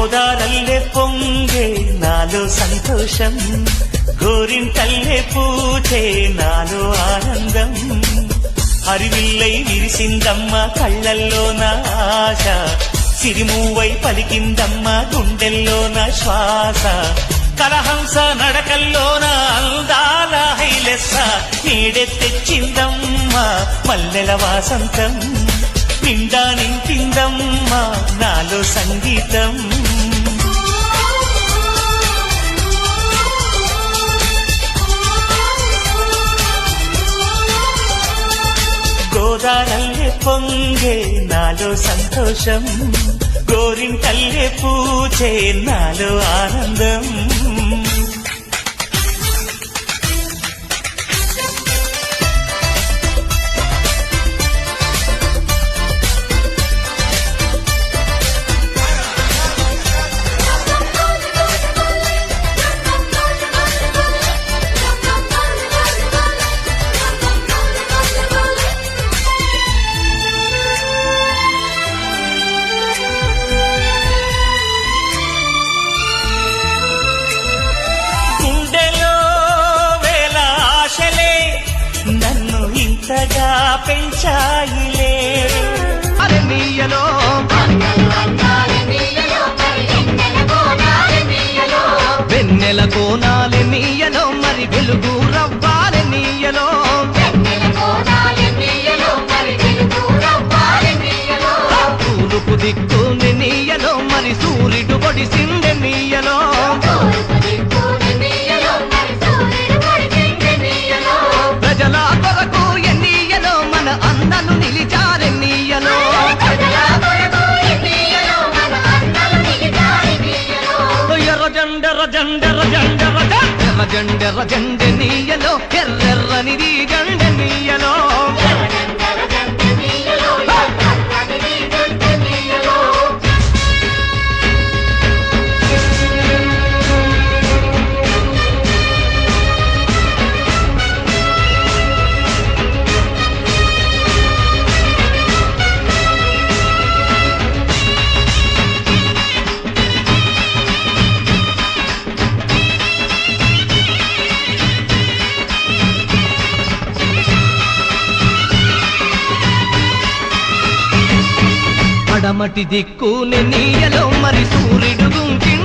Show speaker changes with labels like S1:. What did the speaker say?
S1: గోదారల్లే పొంగే నాలో సంతోషం, గోరింటల్లే పూచే నాలో ఆనందం. హరివిల్లై విరిసిందమ్మ కళ్ళల్లో నా ఆశ, సిరిమూవై పలికిందమ్మ గుండెల్లో నా శ్వాస. కలహంస నడకల్లోన అందాల హైలెస్స, నీడే తెచ్చిందమ్మ మల్లెల వాసంతం. నిండా నింపిందమ్మ నాలో సంగీతం. గోదారల్లే పొంగే నాలో సంతోషం, గోరింటల్లే పూచే నాలో ఆనందం. ఇంతగా పెంచాయిలే
S2: అరణీయలో వెన్నెల కోనాలి నీయలో, మరి వెలుగు రవ్వాలి నీయలో. తూర్పు దిక్కుని నీయలో, మరి సూర్యుడు పొడిసింది నీయలో. ప్రజల కొరకు ఎన్నీయలో, మన అన్నలు నిలిచారు నీయలో. ఎర్ర జెండ నీయలో, ఎర్రెర్రనిది జెండ నీయలో. పడమటి దిక్కుని నీయలో, మరి సూర్యుడు గుంకి